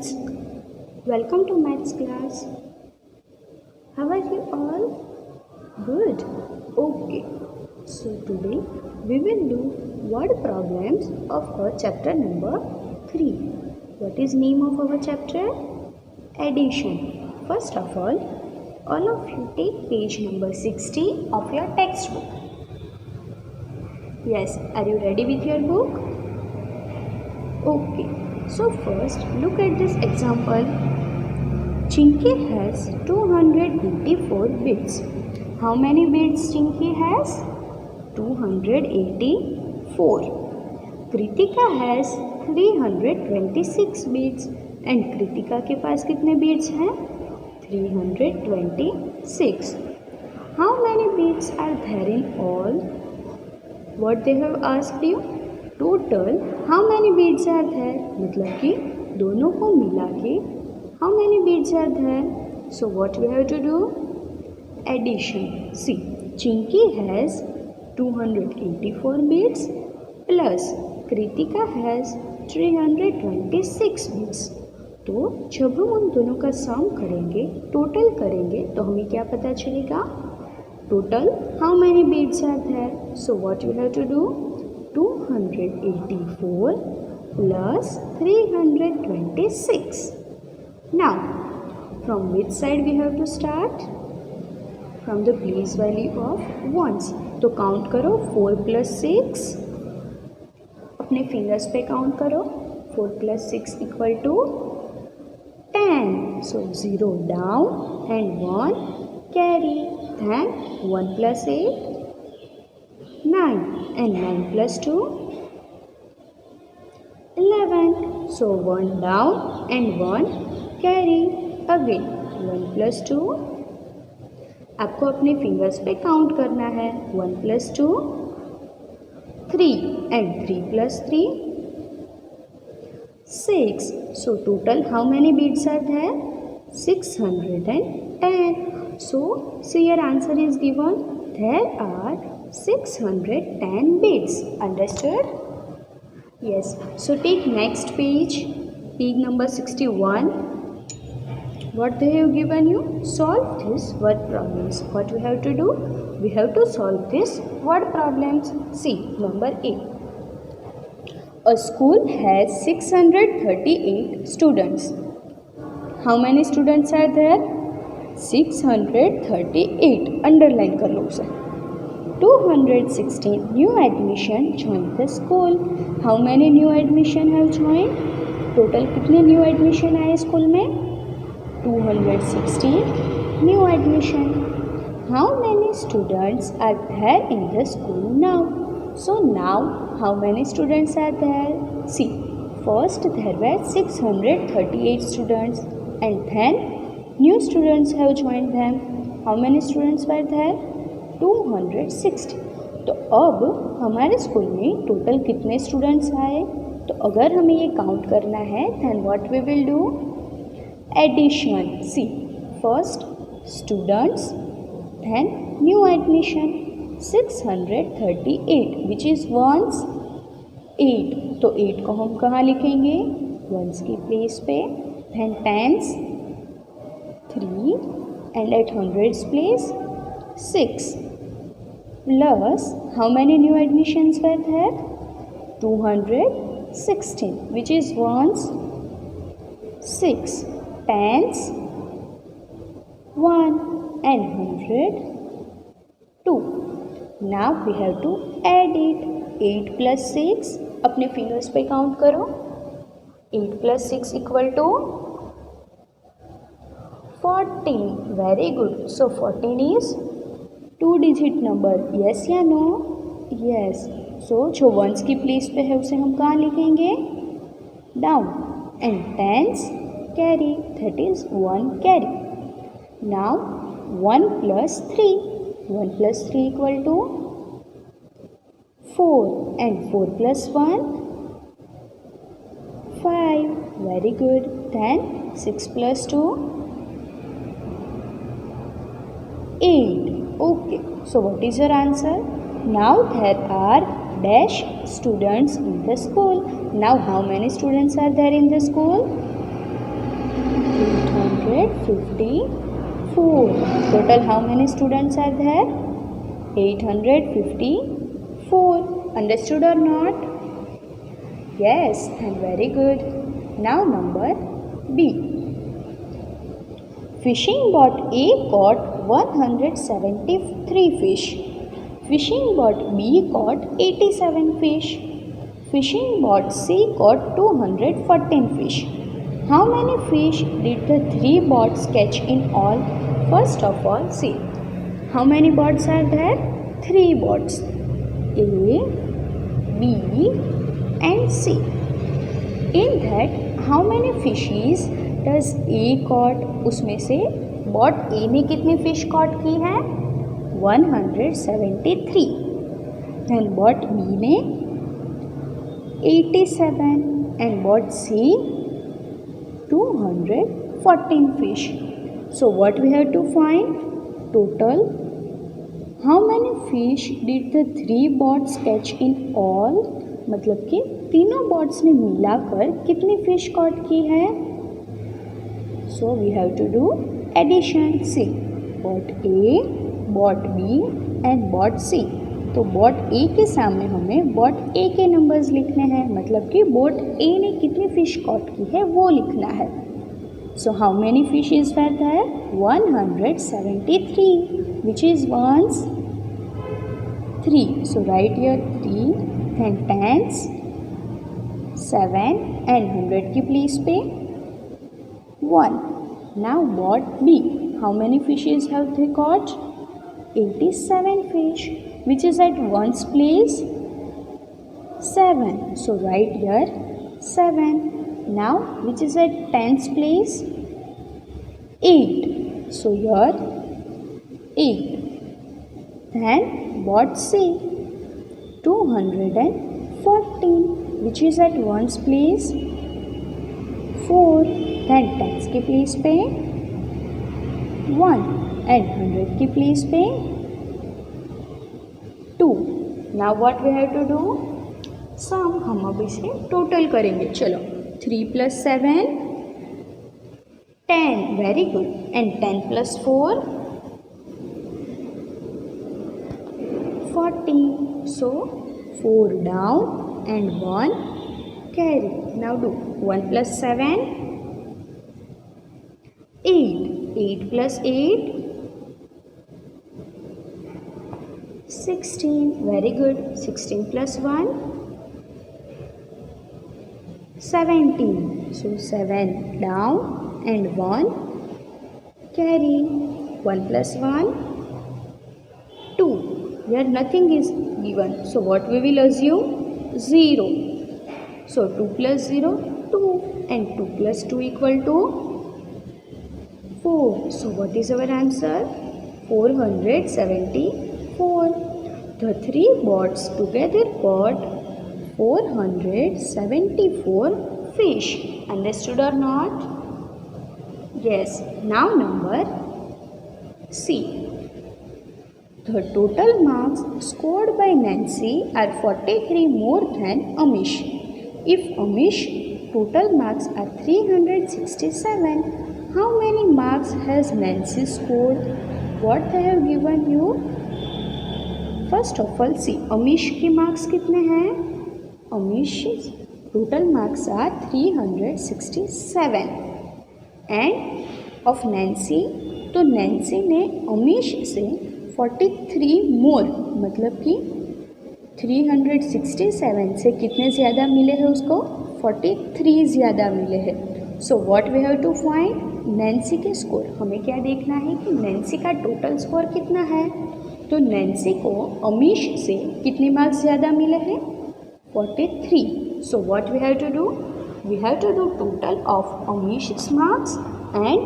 students, welcome to maths class. How are you all? Good. Okay. So today we will do word problems of our chapter number 3. What is name of our chapter? Addition. First of all of you take page number 60 of your textbook. Yes, are you ready with your book? Okay. So first look at this example. Chinky has 284 bits. How many bits Chinky has? 284. Kritika has 326 bits. And Kritika के पास कितने bits हैं? 326. How many bits are there in all? What they have asked you? Total how many beads are there? मतलब कि दोनों को मिला के how many beads are there? So what we have to do? Addition. See, Chinky has 284 beads plus Kritika has 326 beads. तो जब हम उन दोनों का सम करेंगे, टोटल करेंगे, तो हमें क्या पता चलेगा? Total how many beads are there? So what we have to do? 284 plus 326. Now from which side we have to start? From the place value of ones. तो काउंट करो 4 plus 6. अपने फिंगर्स पे काउंट करो. 4 plus 6 equal to 10. So 0 down and 1 carry. Then 1 plus 8, 9, and 9 plus 2, 11. So 1 down and 1 carry. Again 1 plus 2. आपको अपने fingers पे count करना है. 1 plus 2, 3, and 3 plus 3, 6. So total how many beads are there? 610. So your answer is given. There are 610 beads. Understood? Yes. So take next page. Page number 61. What they have given you? Solve this word problems. What we have to do? We have to solve this word problems. See, number A. A school has 638 students. How many students are there? 638. Underline कर लो उसे. 216 new admission joined the school. How many new admission have joined? Total कितने new admission आए school में? 216 new admission. How many students are there in the school now? So now how many students are there? See, first there were 638 students and then new students have joined them. How many students were there? 260. तो अब हमारे school में total कितने students आए? तो अगर हमें ये काउंट करना है then what we will do? Addition. See, first students, then new admission. 638 which is ones 8. तो 8 को हम कहाँ लिखेंगे? ones की प्लेस पे. then tens 3 and at hundreds place 6 plus how many new admissions were there? 216 which is ones 6 tens 1 and 100 2. Now we have to add it. 8 plus 6 अपने fingers पे count करो. 8 plus 6 equal to 14. Very good. So 14 is 2-digit number. Yes या no? Yes. So जो ones की place पे है उसे हम कहाँ लिखेंगे? Down. And tens carry. That is 1 carry. Now 1 plus 3. 1 plus 3 equal to 4. And 4 plus 1, 5. Very good. Then 6 plus 2, 8. Okay. So what is your answer? Now there are dash students in the school. Now how many students are there in the school? 854. Total how many students are there? 854. Understood or not? Yes, and very good. Now number B. Fishing boat A caught 173 fish. Fishing boat B caught 87 fish. Fishing boat C caught 214 fish. How many fish did the three boats catch in all? First of all, see. How many boats are there? Three boats. A, B and C. In that, how many fishes does A caught? उसमें से boat A ने कितनी fish caught की है? 173. And boat B ने 87 and boat C 214 fish. So what we have to find? Total. How many fish did the three boats catch in all? मतलब कि तीनों boats ने मिलाकर कितनी fish caught की है? So we have to do addition. See, boat A, boat B and boat C. तो boat ए के सामने हमें बोट ए के नंबर्स लिखने हैं, मतलब कि बोट ए ने कितनी फिश कॉट की है वो लिखना है. So how many fishes were there? 173, which is ones 3. So right here 3, then tens 7 and 100 की प्लेस पे 1. Now boat B, how many fishes have they caught? 87 fish. Which is at ones place? 7. So write here 7. Now which is at tens place? 8. So here 8. Then what say? 214. Which is at ones place? 4. Then tens की place पे 1 and 100 की place पे 2. Now what we have to do? Sum. हम अब इसे total करेंगे. चलो 3 plus 7 10. Very good. And 10 plus 4 40. So 4 down and 1 carry. Now do 1 plus 7 8. 8 plus 8 16. Very good. 16 plus 1 17. So 7 down and 1 carry. 1 plus 1 2. Here nothing is given. So what we will assume? 0. So 2 plus 0 2 and 2 plus 2 equal to 4. So what is our answer? 474. The three boats together caught 474 fish. Understood or not? Yes. Now number C. The total marks scored by Nancy are 43 more than Amish. If Amish total marks are 367, how many marks has Nancy scored? What they have given you? First of all see Amish के marks कितने हैं? Amish total marks are 367 and of Nancy. तो Nancy ने अमीश से 43 मोर, मतलब कि 367 से कितने ज़्यादा मिले हैं उसको? 43 ज़्यादा मिले हैं. So what we have to find? Nancy के स्कोर. हमें क्या देखना है कि नैन्सी का टोटल स्कोर कितना है. तो नैन्सी को अमीश से कितने मार्क्स ज़्यादा मिले हैं? 43. So what we have to do? We have to do total of Amish marks and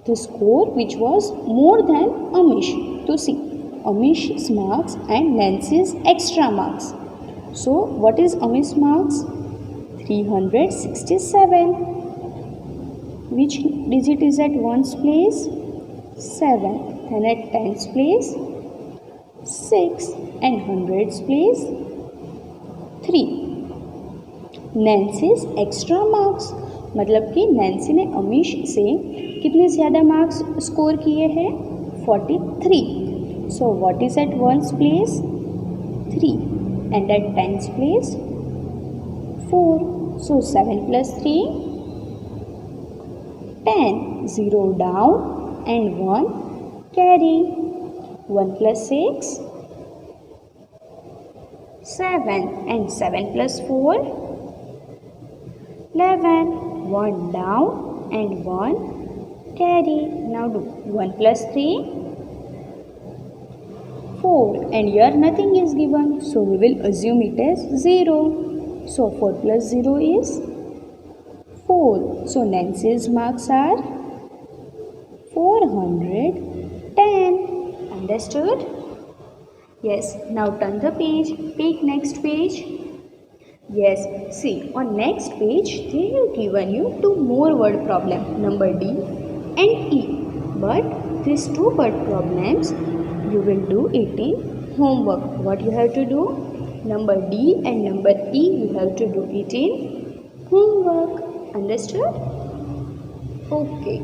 the score which was more than Amish. तो see Amish marks and Nancy's extra marks. So what is Amish marks? 367. Which digit is at ones place? 7. Then at tens place 6 and hundreds place 3. Nancy's extra marks, मतलब कि Nancy ने अमीश से कितने ज़्यादा marks score किए हैं 43. So what is at ones place 3 and at tens place 4. So 7 plus 3 10. 0 down and 1 carry. 1 plus 6 7 and 7 plus 4 11. 1 down and 1 carry. Now do 1 plus 3 4 and here nothing is given, so we will assume it as 0. So 4 plus 0 is 4. So Nancy's marks are 410. Understood? Yes. Now turn the page. Pick next page. Yes. See, on next page they have given you two more word problem, number D and E. But these two word problems you will do it in homework. What you have to do? Number D and number E you have to do it in homework. Understood? Okay.